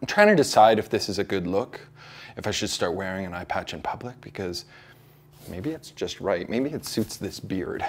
I'm trying to decide if this is a good look, if I should start wearing an eye patch in public, because maybe it's just right. Maybe it suits this beard.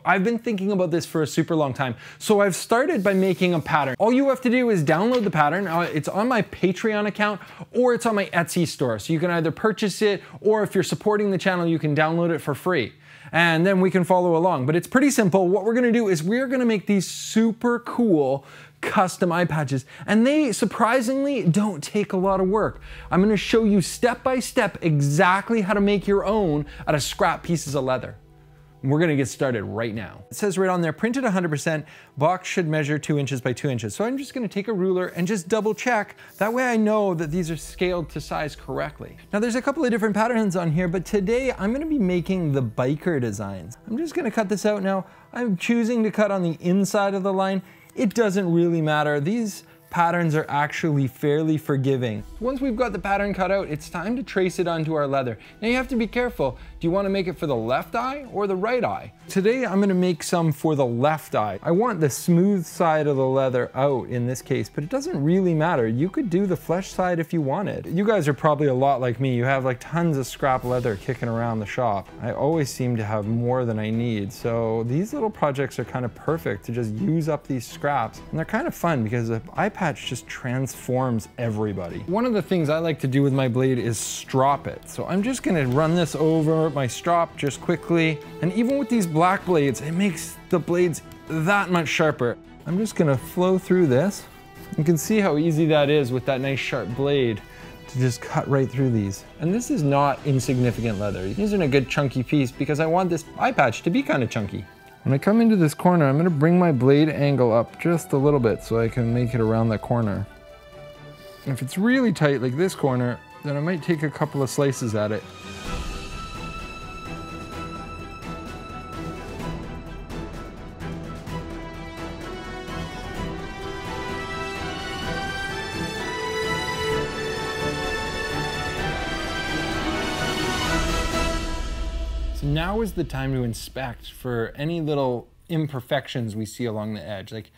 I've been thinking about this for a super long time, so I've started by making a pattern. All you have to do is download the pattern. It's on my Patreon account or it's on my Etsy store, so you can either purchase it, or if you're supporting the channel, you can download it for free. And then we can follow along. But it's pretty simple. What we're gonna do is we're gonna make these super cool custom eye patches, and they surprisingly don't take a lot of work. I'm gonna show you step by step exactly how to make your own out of scrap pieces of leather. We're gonna get started right now. It says right on there, printed 100%, box should measure 2 inches by 2 inches. So I'm just gonna take a ruler and just double check. That way I know that these are scaled to size correctly. Now there's a couple of different patterns on here, but today I'm gonna be making the biker designs. I'm just gonna cut this out now. I'm choosing to cut on the inside of the line. It doesn't really matter. These patterns are actually fairly forgiving. Once we've got the pattern cut out, it's time to trace it onto our leather. Now you have to be careful. Do you want to make it for the left eye or the right eye? Today I'm gonna make some for the left eye. I want the smooth side of the leather out in this case, but it doesn't really matter. You could do the flesh side if you wanted. You guys are probably a lot like me. You have like tons of scrap leather kicking around the shop. I always seem to have more than I need, so these little projects are kind of perfect to just use up these scraps. And they're kind of fun because the eye patch just transforms everybody. One of the things I like to do with my blade is strop it. So I'm just gonna run this over my strop just quickly. And even with these black blades, it makes the blades that much sharper. I'm just gonna flow through this. You can see how easy that is with that nice sharp blade to just cut right through these. And this is not insignificant leather. Using a good chunky piece because I want this eye patch to be kind of chunky. When I come into this corner, I'm gonna bring my blade angle up just a little bit so I can make it around that corner. And if it's really tight like this corner, then I might take a couple of slices at it. Now is the time to inspect for any little imperfections we see along the edge. Like,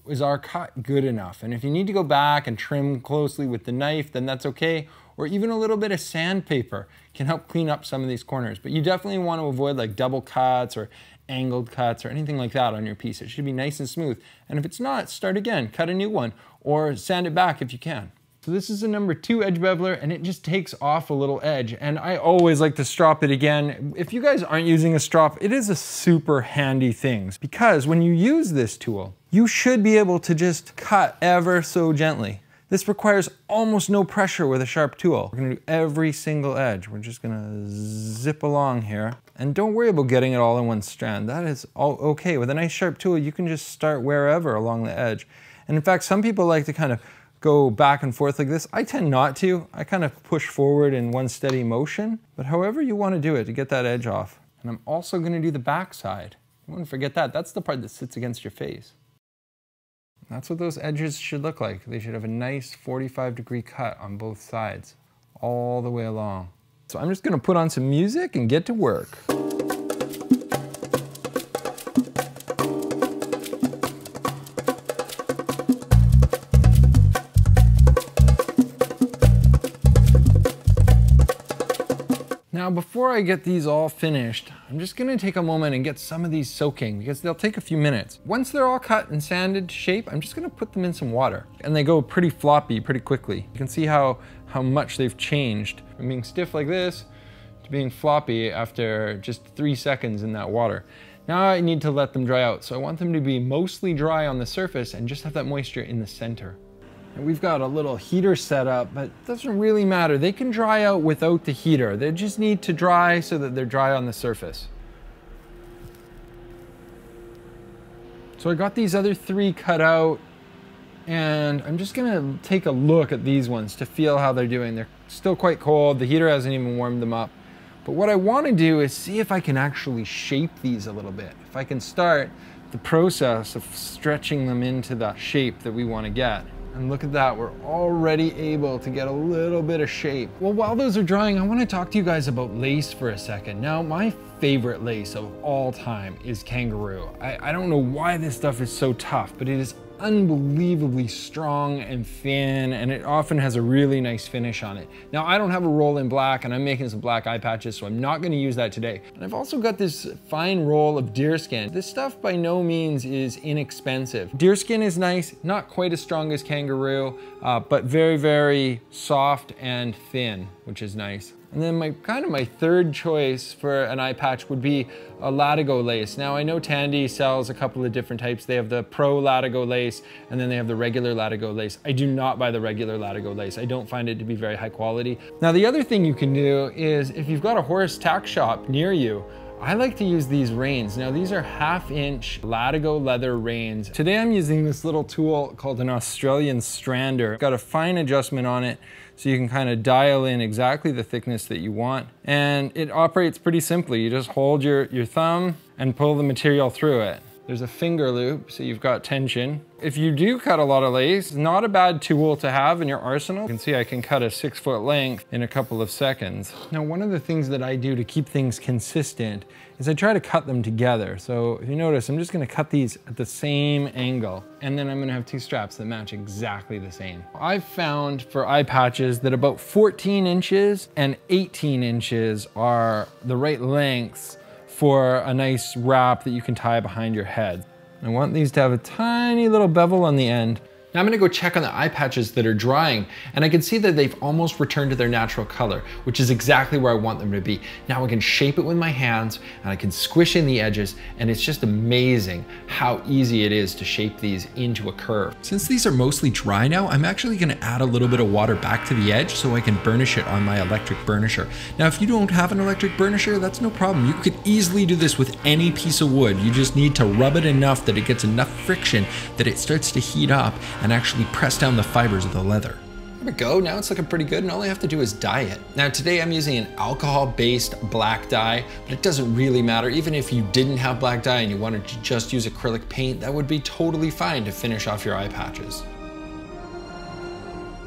is our cut good enough? And if you need to go back and trim closely with the knife, then that's okay. Or even a little bit of sandpaper can help clean up some of these corners. But you definitely want to avoid like double cuts or angled cuts or anything like that on your piece. It should be nice and smooth. And if it's not, start again, cut a new one, or sand it back if you can. So this is a number 2 edge beveler, and it just takes off a little edge. And I always like to strop it again. If you guys aren't using a strop, it is a super handy thing, because when you use this tool, you should be able to just cut ever so gently. This requires almost no pressure with a sharp tool. We're gonna do every single edge. We're just gonna zip along here. And don't worry about getting it all in one strand. That is all okay. With a nice sharp tool, you can just start wherever along the edge. And in fact, some people like to kind of go back and forth like this. I tend not to. I kind of push forward in one steady motion, but however you want to do it to get that edge off. And I'm also going to do the back side. You wouldn't forget that. That's the part that sits against your face. That's what those edges should look like. They should have a nice 45-degree cut on both sides, all the way along. So I'm just going to put on some music and get to work. Now, before I get these all finished, I'm just gonna take a moment and get some of these soaking because they'll take a few minutes. Once they're all cut and sanded to shape, I'm just gonna put them in some water. And they go pretty floppy pretty quickly. You can see how much they've changed from being stiff like this to being floppy after just 3 seconds in that water. Now I need to let them dry out. So I want them to be mostly dry on the surface and just have that moisture in the center. And we've got a little heater set up, but it doesn't really matter. They can dry out without the heater. They just need to dry so that they're dry on the surface. So I got these other 3 cut out, and I'm just gonna take a look at these ones to feel how they're doing. They're still quite cold. The heater hasn't even warmed them up. But what I wanna do is see if I can actually shape these a little bit. If I can start the process of stretching them into the shape that we wanna get. And look at that, we're already able to get a little bit of shape. Well, while those are drying, I want to talk to you guys about lace for a second. Now, my favorite lace of all time is kangaroo. I don't know why this stuff is so tough, but it is unbelievably strong and thin, and it often has a really nice finish on it. Now, I don't have a roll in black, and I'm making some black eye patches, so I'm not gonna use that today. And I've also got this fine roll of deerskin. This stuff by no means is inexpensive. Deerskin is nice, not quite as strong as kangaroo, but very, very soft and thin, which is nice. And then my third choice for an eye patch would be a latigo lace. Now I know Tandy sells a couple of different types. They have the pro latigo lace, and then they have the regular latigo lace. I do not buy the regular latigo lace. I don't find it to be very high quality. Now the other thing you can do is if you've got a horse tack shop near you, I like to use these reins. Now these are 1/2-inch latigo leather reins. Today I'm using this little tool called an Australian strander. It's got a fine adjustment on it, so you can kind of dial in exactly the thickness that you want. And it operates pretty simply. You just hold your thumb and pull the material through it. There's a finger loop, so you've got tension. If you do cut a lot of lace, not a bad tool to have in your arsenal. You can see I can cut a 6-foot length in a couple of seconds. Now, one of the things that I do to keep things consistent is I try to cut them together. So if you notice, I'm just gonna cut these at the same angle, and then I'm gonna have 2 straps that match exactly the same. I've found for eye patches that about 14 inches and 18 inches are the right lengths for a nice wrap that you can tie behind your head. I want these to have a tiny little bevel on the end. Now I'm gonna go check on the eye patches that are drying, and I can see that they've almost returned to their natural color, which is exactly where I want them to be. Now I can shape it with my hands, and I can squish in the edges, and it's just amazing how easy it is to shape these into a curve. Since these are mostly dry now, I'm actually gonna add a little bit of water back to the edge so I can burnish it on my electric burnisher. Now if you don't have an electric burnisher, that's no problem. You could easily do this with any piece of wood. You just need to rub it enough that it gets enough friction that it starts to heat up and actually press down the fibers of the leather. There we go, now it's looking pretty good, and all I have to do is dye it. Now today I'm using an alcohol-based black dye, but it doesn't really matter. Even if you didn't have black dye and you wanted to just use acrylic paint, that would be totally fine to finish off your eye patches.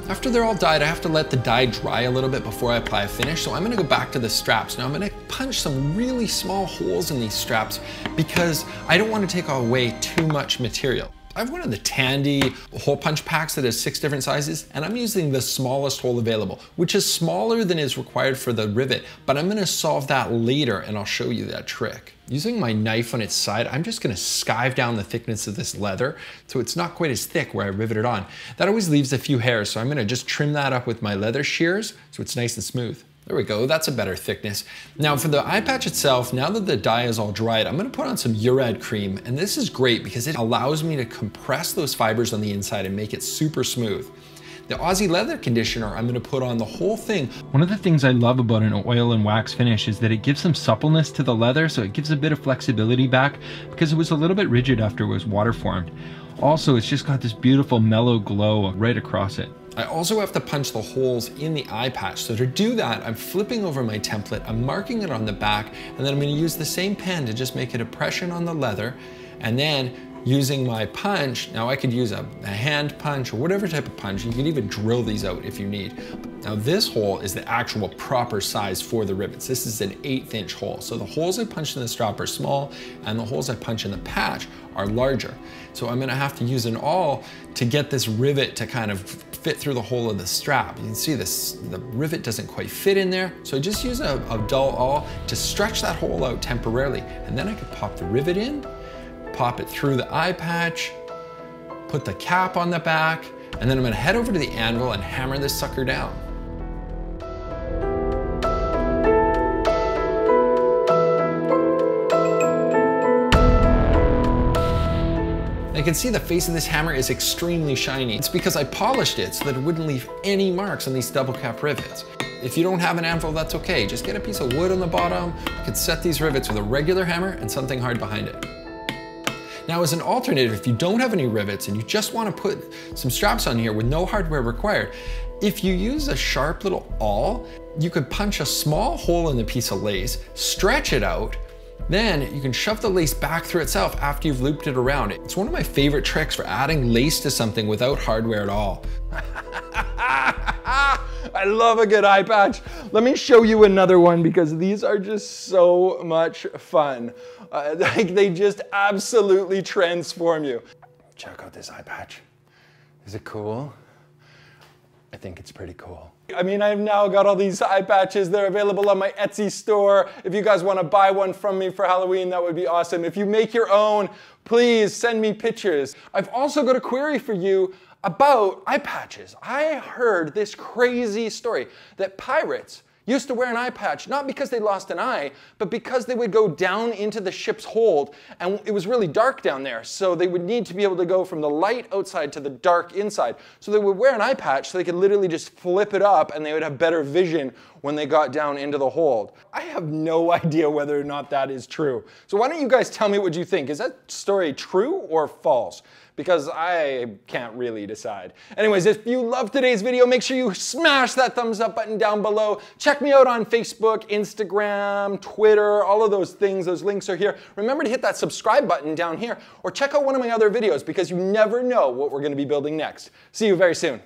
After they're all dyed, I have to let the dye dry a little bit before I apply a finish, so I'm gonna go back to the straps. Now I'm gonna punch some really small holes in these straps because I don't want to take away too much material. I have one of the Tandy hole punch packs that has 6 different sizes, and I'm using the smallest hole available, which is smaller than is required for the rivet, but I'm gonna solve that later and I'll show you that trick. Using my knife on its side, I'm just gonna skive down the thickness of this leather so it's not quite as thick where I rivet it on. That always leaves a few hairs, so I'm gonna just trim that up with my leather shears so it's nice and smooth. There we go, that's a better thickness. Now for the eye patch itself, now that the dye is all dried, I'm gonna put on some Urad cream, and this is great because it allows me to compress those fibers on the inside and make it super smooth. The Aussie leather conditioner, I'm gonna put on the whole thing. One of the things I love about an oil and wax finish is that it gives some suppleness to the leather, so it gives a bit of flexibility back because it was a little bit rigid after it was water formed. Also, it's just got this beautiful mellow glow right across it. I also have to punch the holes in the eye patch. So to do that, I'm flipping over my template, I'm marking it on the back, and then I'm gonna use the same pen to just make a depression on the leather, and then using my punch, now I could use a hand punch or whatever type of punch. You can even drill these out if you need. Now this hole is the actual proper size for the rivets. This is an 1/8 inch hole. So the holes I punched in the strap are small and the holes I punch in the patch are larger. So I'm gonna have to use an awl to get this rivet to kind of fit through the hole of the strap. You can see this, the rivet doesn't quite fit in there. So I just use a dull awl to stretch that hole out temporarily. And then I could pop the rivet in, pop it through the eye patch, put the cap on the back, and then I'm gonna head over to the anvil and hammer this sucker down. You can see the face of this hammer is extremely shiny. It's because I polished it so that it wouldn't leave any marks on these double cap rivets. If you don't have an anvil, that's okay. Just get a piece of wood on the bottom. You can set these rivets with a regular hammer and something hard behind it. Now as an alternative, if you don't have any rivets and you just want to put some straps on here with no hardware required, if you use a sharp little awl, you could punch a small hole in the piece of lace, stretch it out, then you can shove the lace back through itself after you've looped it around. It's one of my favorite tricks for adding lace to something without hardware at all. I love a good eye patch. Let me show you another one because these are just so much fun. Like they just absolutely transform you. Check out this eye patch. Is it cool? I think it's pretty cool. I mean, I've now got all these eye patches. They're available on my Etsy store. If you guys want to buy one from me for Halloween, that would be awesome. If you make your own, please send me pictures. I've also got a query for you about eye patches. I heard this crazy story that pirates used to wear an eye patch, not because they lost an eye, but because they would go down into the ship's hold, and it was really dark down there, so they would need to be able to go from the light outside to the dark inside. So they would wear an eye patch so they could literally just flip it up, and they would have better vision when they got down into the hold. I have no idea whether or not that is true. So why don't you guys tell me what you think? Is that story true or false? Because I can't really decide. Anyways, if you loved today's video, make sure you smash that thumbs up button down below. Check me out on Facebook, Instagram, Twitter, all of those things. Those links are here. Remember to hit that subscribe button down here, or check out one of my other videos because you never know what we're going to be building next. See you very soon.